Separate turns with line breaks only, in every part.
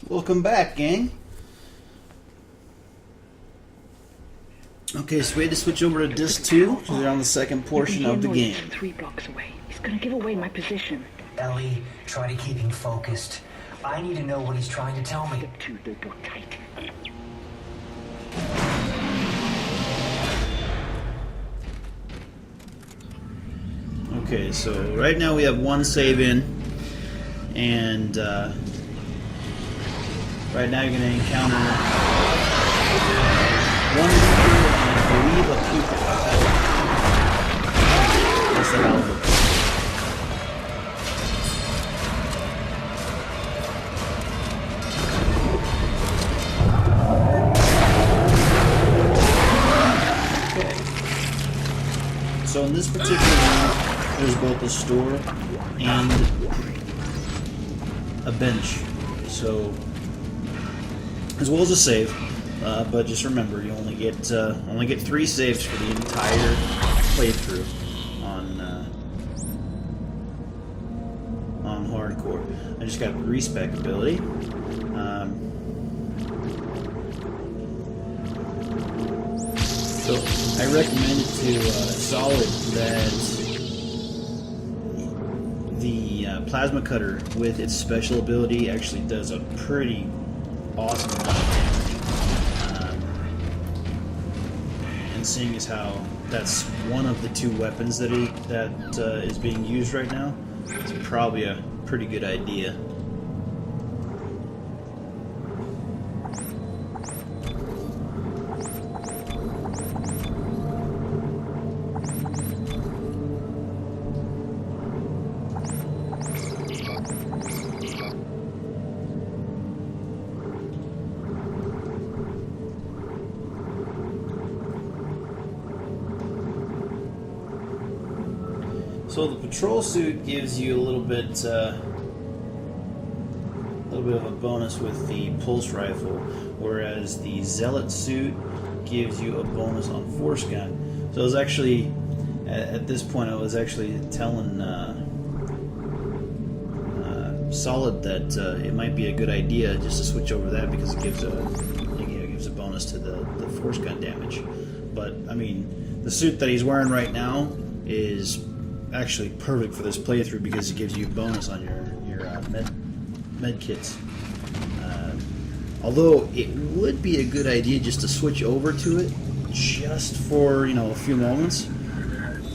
Welcome back, gang. Okay, so we had to switch over to disc 2, because we're on the second portion of the game.
3 blocks away. He's gonna give away my position.
Ellie, try to keep him focused. I need to know what he's trying to tell me.
The two, they go tight.
Okay, so right now we have one save in, and right now you're going to encounter one leader and I believe a pupil. That's the hell of it. Okay. So in this particular room, there's both a store and a bench, so as well as a save. But just remember, you only get 3 saves for the entire playthrough on hardcore. I just got respec ability. So I recommend to Solid that the plasma cutter with its special ability actually does a pretty awesome amount of damage. And seeing as how that's one of the 2 weapons that is being used right now, it's probably a pretty good idea. So the patrol suit gives you a little bit of a bonus with the pulse rifle, whereas the zealot suit gives you a bonus on force gun. So I was actually at this point I was actually telling Solid that it might be a good idea just to switch over that because it gives a bonus to the force gun damage. But I mean, the suit that he's wearing right now is actually perfect for this playthrough because it gives you a bonus on your med kits. Although it would be a good idea just to switch over to it just for a few moments,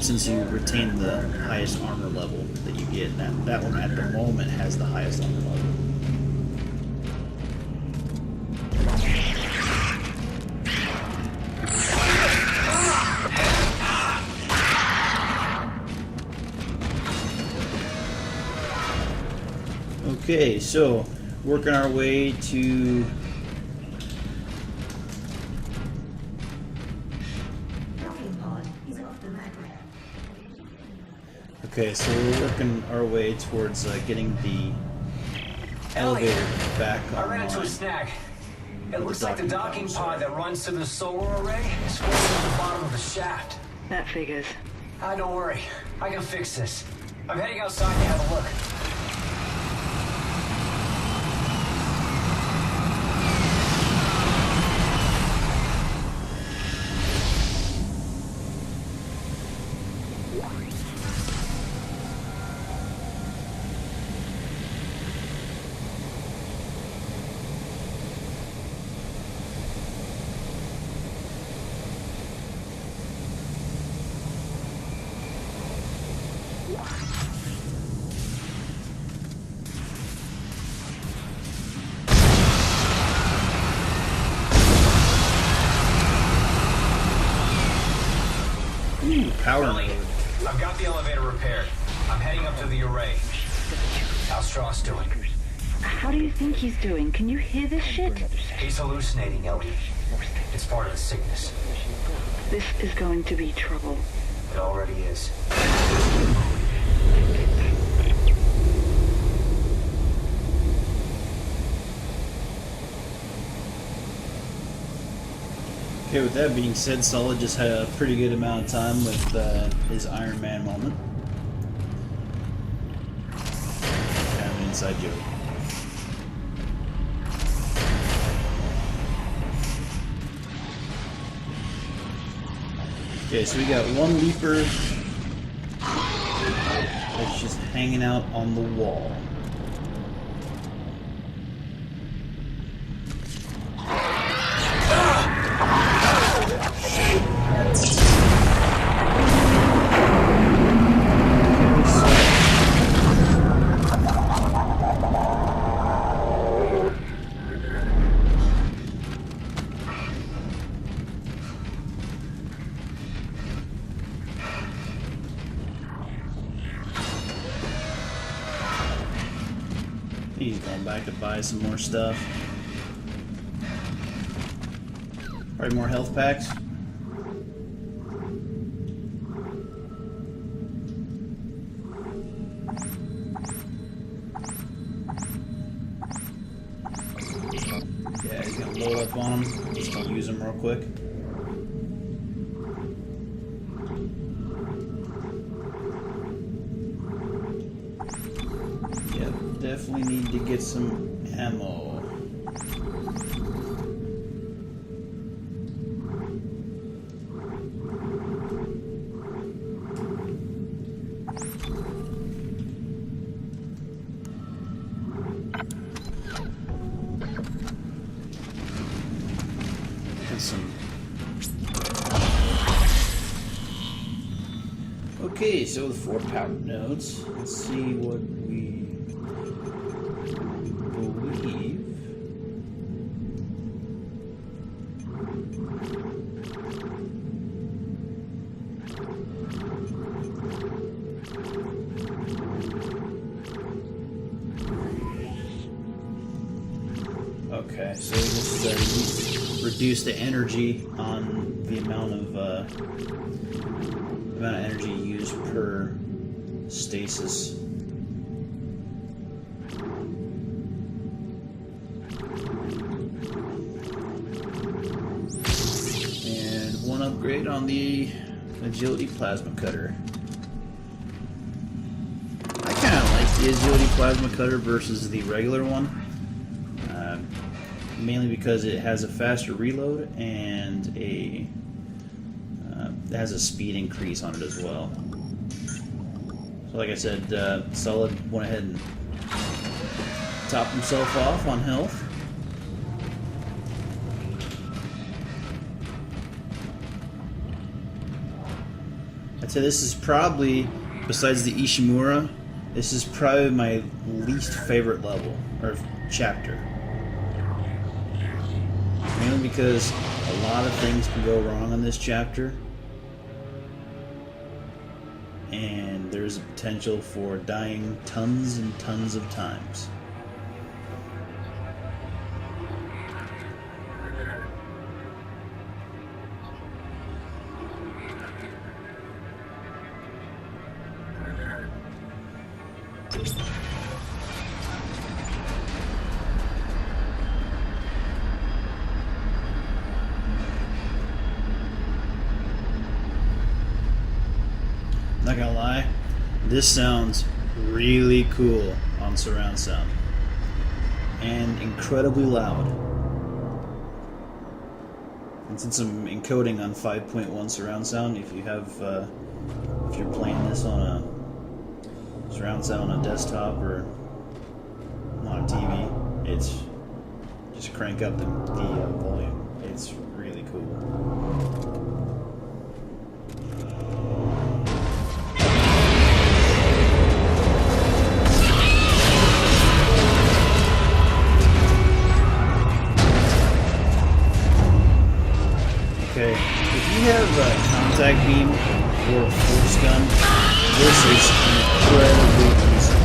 since you retain the highest armor level that you get. That one at the moment has the highest armor level. Okay, so working our way to we're working our way towards getting the elevator back on.
I ran into a snag. It looks like the docking pod that runs to the solar array is squished at the bottom of the shaft.
That figures.
Don't worry. I can fix this. I'm heading outside to have a look.
power
Ellie,
mode.
I've got the elevator repaired. I'm heading up to the array. How's Strauss doing?
How do you think he's doing? Can you hear this shit?
He's hallucinating, Ellie. It's part of the sickness.
This is going to be trouble.
It already is.
Okay, with that being said, Solid just had a pretty good amount of time with his Iron Man moment. Kind of an inside joke. Okay, so we got one leaper that's just hanging out on the wall. He's going back to buy some more stuff. Probably more health packs. Yeah, he's gonna load up on them. Just gonna use them real quick. Definitely need to get some ammo. And some. Okay, so the 4 power nodes. Let's see what we believe. Okay, so this reduce the energy on the amount of energy used per stasis. Upgrade on the agility plasma cutter. I kind of like the agility plasma cutter versus the regular one, mainly because it has a faster reload and it has a speed increase on it as well. So like I said, Solid went ahead and topped himself off on health. I'd say this is probably, besides the Ishimura, this is probably my least favorite level, or chapter. Mainly because a lot of things can go wrong in this chapter, and there's a potential for dying tons and tons of times. Not gonna lie, this sounds really cool on surround sound and incredibly loud. And since I'm encoding on 5.1 surround sound, if you're playing this on a surround sound on a desktop or on a TV, it's just crank up the volume. It's really cool. Okay, if you have a contact beam or a force gun, this is incredibly easy.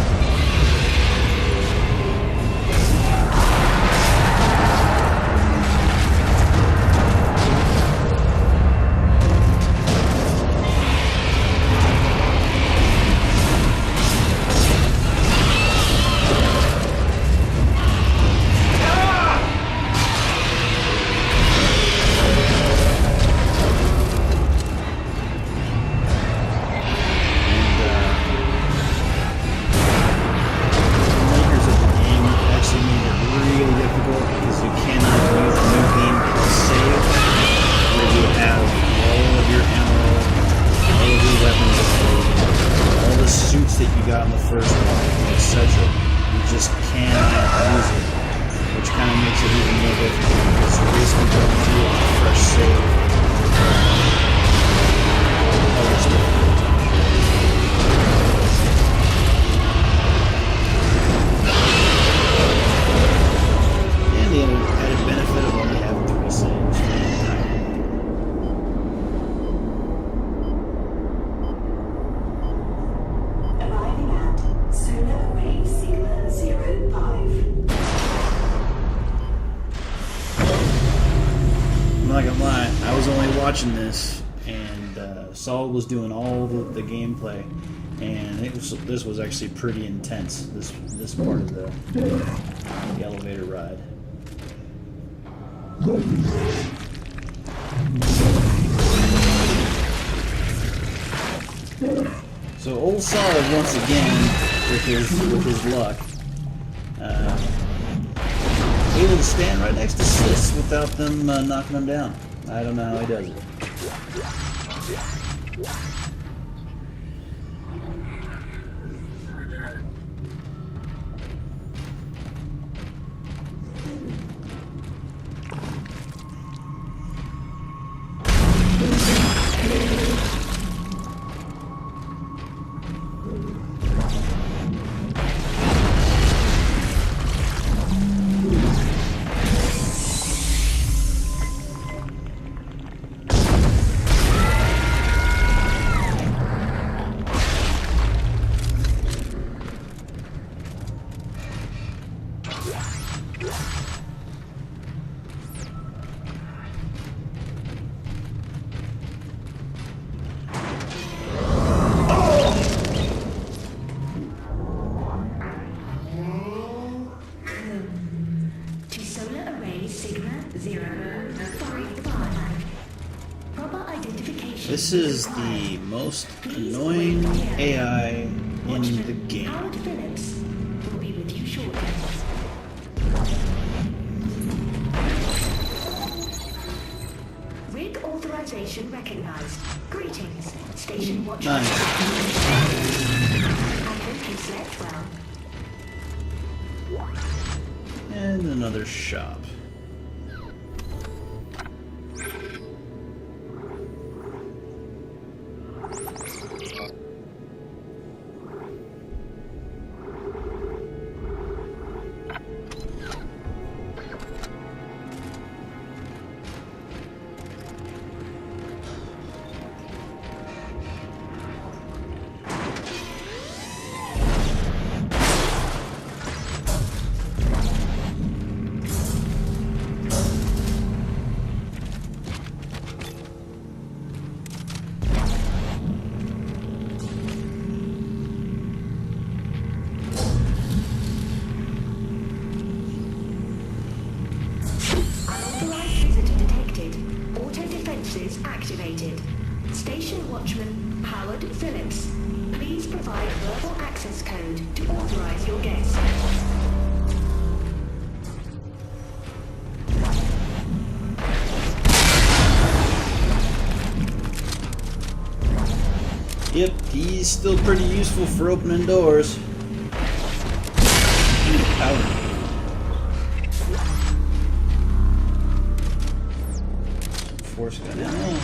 Because you cannot use a new beam to save, where you have all of your ammo not gonna lie, I was only watching this, and Solid was doing all the gameplay, and this was actually pretty intense. This part of the elevator ride. So old Solid once again with his luck. Able to stand right next to Sis without them knocking him down. I don't know how he does it. This is the most annoying AI in the game.
Rig authorization recognized. Greetings, Station Watcher.
Nice.
I hope you slept well.
And another shop.
Activated. Station Watchman Howard Phillips. Please provide verbal access code to authorize your guest.
Yep, he's still pretty useful for opening doors. Out. Force gun ammo.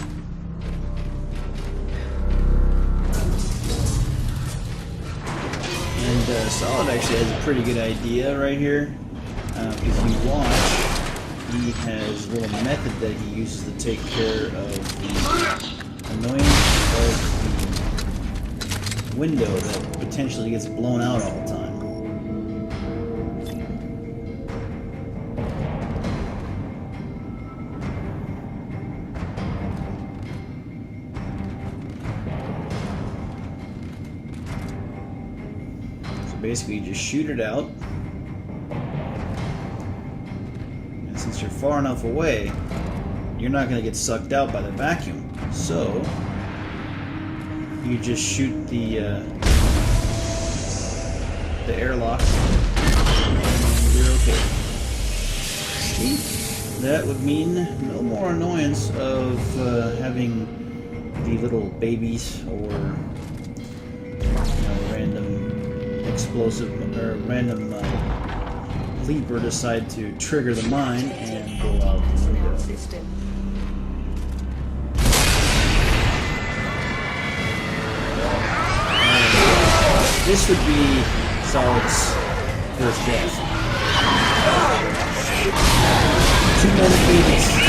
And Solid actually has a pretty good idea right here. If you watch, he has a little method that he uses to take care of the annoyance of the window that potentially gets blown out all the time. Basically, you just shoot it out, and since you're far enough away, you're not going to get sucked out by the vacuum. So you just shoot the airlock, and you're okay. See, that would mean no more annoyance of having the little babies or random explosive or random leaper decide to trigger the mine and go out the window. This would be Solid's first death. 2 more babies.